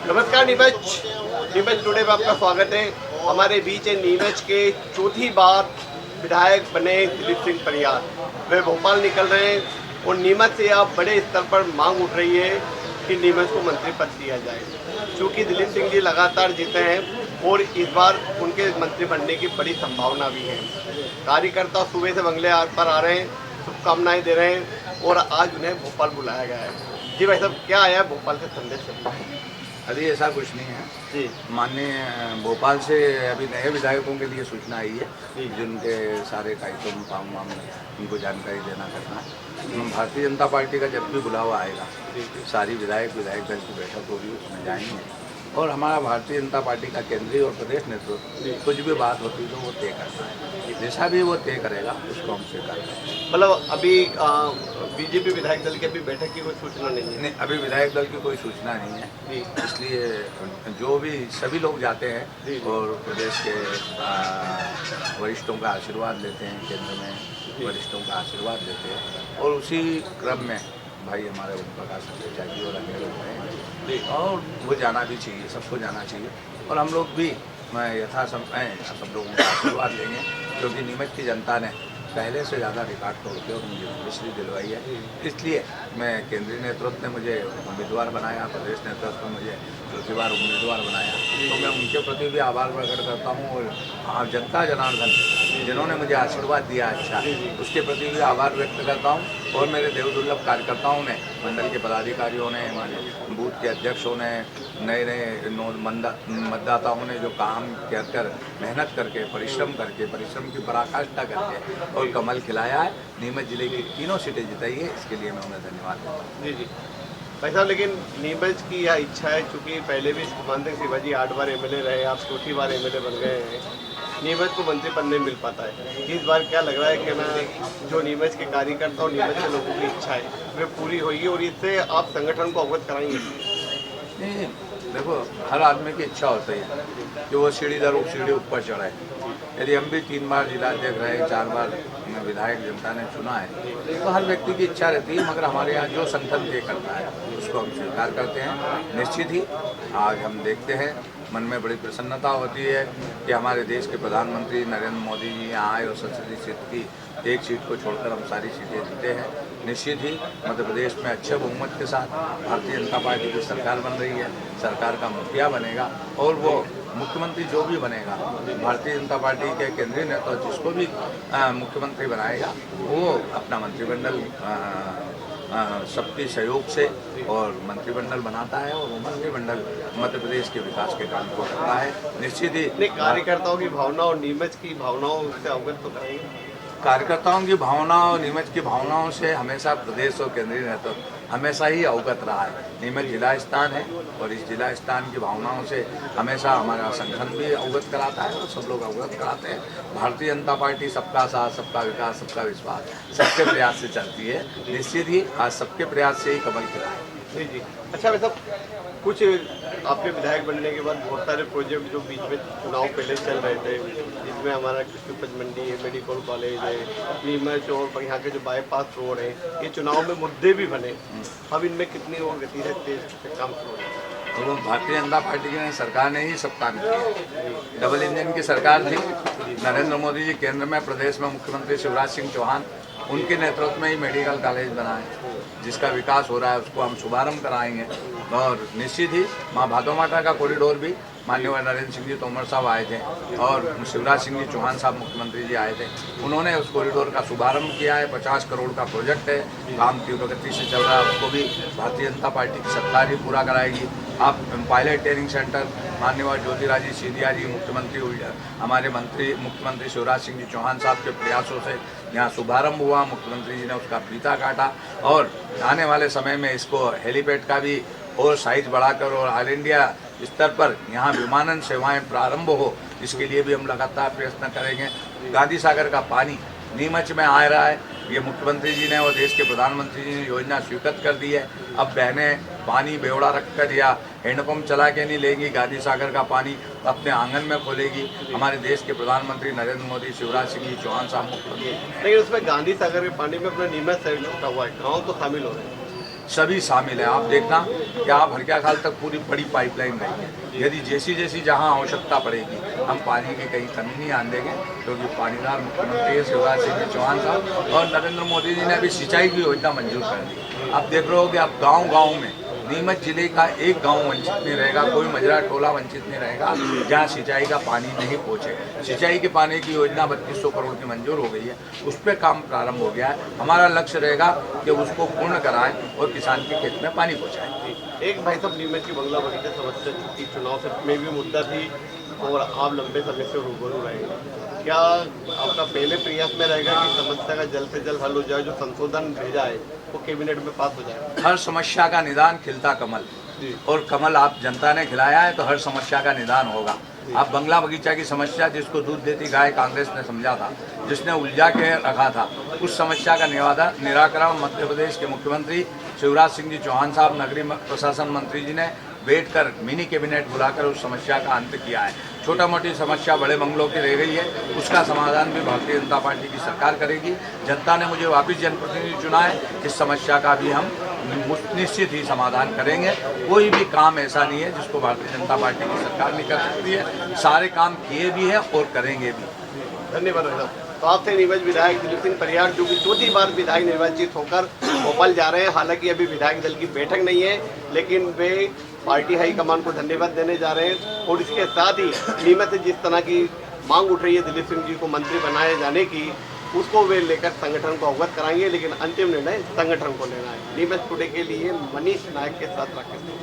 नमस्कार नीमच टुडे में आपका स्वागत है। हमारे बीच है नीमच के चौथी बार विधायक बने दिलीप सिंह परिहार। वे भोपाल निकल रहे हैं और नीमच से अब बड़े स्तर पर मांग उठ रही है कि नीमच को मंत्री पद दिया जाए। क्योंकि दिलीप सिंह जी लगातार जीते हैं और इस बार उनके मंत्री बनने की बड़ी संभावना भी है। कार्यकर्ता सुबह से बंगले पर आ रहे हैं, शुभकामनाएं दे रहे हैं और आज उन्हें भोपाल बुलाया गया है। जी भाई साहब, क्या आया भोपाल से संदेश? अरे ऐसा कुछ नहीं है जी। माननीय भोपाल से अभी नए विधायकों के लिए सूचना आई है जिनके सारे कार्यक्रम काम वाम उनको जानकारी देना करना है। भारतीय जनता पार्टी का जब भी बुलावा आएगा सारी विधायक दल की बैठक होगी, उसमें जाएंगे और हमारा भारतीय जनता पार्टी का केंद्रीय और प्रदेश नेतृत्व कुछ भी बात होती तो वो तय करता है, जैसा भी वो तय करेगा उसको हम स्वीकार करेंगे। मतलब अभी बीजेपी विधायक दल की अभी बैठक की कोई सूचना नहीं है? नहीं, अभी विधायक दल की कोई सूचना नहीं है, इसलिए जो भी सभी लोग जाते हैं और प्रदेश के वरिष्ठों का आशीर्वाद लेते हैं, केंद्र में वरिष्ठों का आशीर्वाद लेते हैं और उसी क्रम में भाई हमारे ओम प्रकाश जी और अन्य लोग हैं और वो जाना भी चाहिए, सबको जाना चाहिए और हम लोग भी यथासंभव सब लोगों का आशीर्वाद लेंगे क्योंकि नीमच की जनता ने पहले से ज़्यादा रिकॉर्ड तोड़ के और मुझे मिश्री दिलवाई है। इसलिए मैं केंद्रीय नेतृत्व ने मुझे उम्मीदवार बनाया, प्रदेश नेतृत्व ने मुझे चौथी बार उम्मीदवार बनाया, तो मैं उनके प्रति भी आभार प्रकट करता हूँ और जनता जनार्दन जिन्होंने मुझे आशीर्वाद दिया अच्छा, उसके प्रति भी आभार व्यक्त करता हूँ और मेरे देवदुर्लभ कार्यकर्ताओं ने, मंडल के पदाधिकारियों ने, हमारे बूथ के अध्यक्षों ने, नए मतदाताओं ने जो काम कर मेहनत करके परिश्रम की पराकाष्ठा करके और कमल खिलाया है, नीमच जिले की तीनों सीटें जिताई है, इसके लिए मैं उन्हें धन्यवाद देता हूँ। जी भाई साहब, लेकिन नीमच की यह इच्छा है, चूँकि पहले भी सुभान सिंह शिवाजी 8 बार एमएलए रहे, आप चौथी बार एमएलए बन गए हैं, नीमच को मंत्री पद नहीं मिल पाता है। इस बार क्या लग रहा है कि ना जो नीमच के कार्यकर्ता और नीमच के लोगों की इच्छा है वे पूरी होगी और इससे आप संगठन को अवगत कराएंगे? नहीं, देखो हर आदमी की इच्छा होती है कि वो सीढ़ी दर सीढ़ी ऊपर चढ़ाए। यदि हम भी 3 बार जिलाध्यक्ष रहे, 4 बार विधायक जनता ने चुना है, तो हर व्यक्ति की इच्छा रहती है, मगर हमारे यहाँ जो संगठन तय करता है उसको हम स्वीकार करते हैं। निश्चित ही आज हम देखते हैं, मन में बड़ी प्रसन्नता होती है कि हमारे देश के प्रधानमंत्री नरेंद्र मोदी जी यहाँ आए और संसदीय सीट की एक सीट को छोड़कर हम सारी सीटें जीते हैं। निश्चित ही मध्य प्रदेश में अच्छे बहुमत के साथ भारतीय जनता पार्टी की सरकार बन रही है, सरकार का मुखिया बनेगा और वो मुख्यमंत्री जो भी बनेगा भारतीय जनता पार्टी के केंद्रीय नेतृत्व जिसको भी मुख्यमंत्री बनाएगा वो अपना मंत्रिमंडल सबके सहयोग से और मंत्रिमंडल बनाता है और वो मंत्रिमंडल मध्य प्रदेश के विकास के काम को करता है। निश्चित ही कार्यकर्ताओं की भावना और नीमच की भावनाओं से अवगत तो कराएंगे। कार्यकर्ताओं की भावना और नीमच की भावनाओं से हमेशा प्रदेश और केंद्रीय नेतृत्व हमेशा ही अवगत रहा है। नीमच जिला स्थान है और इस जिला स्थान की भावनाओं से हमेशा हमारा संगठन भी अवगत कराता है और सब लोग अवगत कराते हैं। भारतीय जनता पार्टी सबका साथ, सबका विकास, सबका विश्वास, सबके प्रयास से चलती है। निश्चित ही आज सबके प्रयास से ही कमल खिला है। जी। अच्छा भाई साहब, कुछ आपके विधायक बनने के बाद बहुत सारे प्रोजेक्ट जो बीच में चुनाव पहले चल रहे थे, जिसमें हमारा कृषि उपज मंडी है, मेडिकल कॉलेज है, नीमच और यहाँ के जो बाईपास रोड है, ये चुनाव में मुद्दे भी बने। अब इनमें कितनी और गति है, तेज से काम शुरू है? तो भारतीय जनता पार्टी की सरकार ने ही सब काम किया। डबल इंजन की सरकार थी, नरेंद्र मोदी जी केंद्र में, प्रदेश में मुख्यमंत्री शिवराज सिंह चौहान, उनके नेतृत्व में ही मेडिकल कॉलेज बना है, जिसका विकास हो रहा है, उसको हम शुभारंभ कराएंगे। और निश्चित ही माँ भादो माता का कॉरिडोर भी माननीय नरेंद्र सिंह जी तोमर साहब आए थे और शिवराज सिंह जी चौहान साहब मुख्यमंत्री जी आए थे, उन्होंने उस कॉरिडोर का शुभारंभ किया है। 50 करोड़ का प्रोजेक्ट है, काम तीव्र गति से चल रहा है, उसको भी भारतीय जनता पार्टी की सरकार ही पूरा कराएगी। आप पायलट ट्रेनिंग सेंटर माननीय ज्योतिरादित्य सिंधिया जी मुख्यमंत्री हमारे मुख्यमंत्री शिवराज सिंह जी चौहान साहब के प्रयासों से यहाँ शुभारंभ हुआ, मुख्यमंत्री जी ने उसका फीता काटा और आने वाले समय में इसको हेलीपैड का भी और साइज बढ़ाकर और ऑल इंडिया स्तर पर यहाँ विमानन सेवाएं प्रारंभ हो, इसके लिए भी हम लगातार प्रयत्न करेंगे। गांधी सागर का पानी नीमच में आ रहा है, ये मुख्यमंत्री जी ने और देश के प्रधानमंत्री जी ने योजना स्वीकृत कर दी है। अब बहनें पानी बेवड़ा रखकर या हैंडपम्प चला के नहीं लेंगी, गांधी सागर का पानी अपने आंगन में खोलेगी। हमारे देश के प्रधानमंत्री नरेंद्र मोदी, शिवराज सिंह जी चौहान साहब मुख्यमंत्री। लेकिन उसमें गांधी सागर के पानी में अपना नीमच शहर छुटा हुआ है, गाँव तो शामिल हो रहे हैं। सभी शामिल हैं। आप देखना कि आप हरक्या खाल तक पूरी बड़ी पाइपलाइन रही है। यदि जैसी जहां आवश्यकता पड़ेगी हम पानी की कहीं कमी नहीं आने देंगे, क्योंकि पानीदार मुख्यमंत्री शिवराज सिंह चौहान साहब और नरेंद्र मोदी जी ने अभी सिंचाई की योजना मंजूर कर दी। आप देख रहे हो कि अब गाँव में नीमच जिले का एक गांव वंचित नहीं रहेगा, कोई मजरा टोला वंचित नहीं रहेगा जहां सिंचाई का पानी नहीं पहुंचे। सिंचाई के पानी की योजना 3200 करोड़ की मंजूर हो गई है, उस पर काम प्रारंभ हो गया है। हमारा लक्ष्य रहेगा कि उसको पूर्ण कराएं और किसान के खेत में पानी पहुंचाएं। एक भाई साहब नीमच की बंगला बगीचा समस्या की चुनाव से में भी मुद्दा थी और आप लंबे समय से रूबरू रहे। क्या आपका पहले प्रयास में रहेगा कि समस्या का जल्द से जल्द हल हो जाए, जो संशोधन भेजा है वो कैबिनेट में पास हो जाए? हर समस्या का निदान खिलता कमल, और कमल आप जनता ने खिलाया है तो हर समस्या का निदान होगा। आप बंगला बगीचा की समस्या, जिसको दूध देती गाय कांग्रेस ने समझा था, जिसने उलझा के रखा था, उस समस्या का निराकरण मध्य प्रदेश के मुख्यमंत्री शिवराज सिंह जी चौहान साहब, नगरीय प्रशासन मंत्री जी ने बैठकर मिनी कैबिनेट बुलाकर उस समस्या का अंत किया है। छोटा मोटी समस्या बड़े बंगलों की रह गई है, उसका समाधान भी भारतीय जनता पार्टी की सरकार करेगी। जनता ने मुझे वापस जनप्रतिनिधि चुना है, इस समस्या का भी हम निश्चित ही समाधान करेंगे। कोई भी काम ऐसा नहीं है जिसको भारतीय जनता पार्टी की सरकार नहीं कर सकती है। सारे काम किए भी हैं और करेंगे भी। धन्यवाद साहब। तो आपसे नीमच विधायक दिलीप सिंह परियार, जो कि चौथी बार विधायक निर्वाचित होकर भोपाल जा रहे हैं। हालांकि अभी विधायक दल की बैठक नहीं है, लेकिन वे पार्टी हाईकमान को धन्यवाद देने जा रहे हैं। और इसके साथ ही नीमच से जिस तरह की मांग उठ रही है दिलीप सिंह जी को मंत्री बनाए जाने की, उसको वे लेकर संगठन को अवगत कराएंगे, लेकिन अंतिम निर्णय संगठन को लेना है। नीमच टुडे के लिए मनीष नायक के साथ राकेश।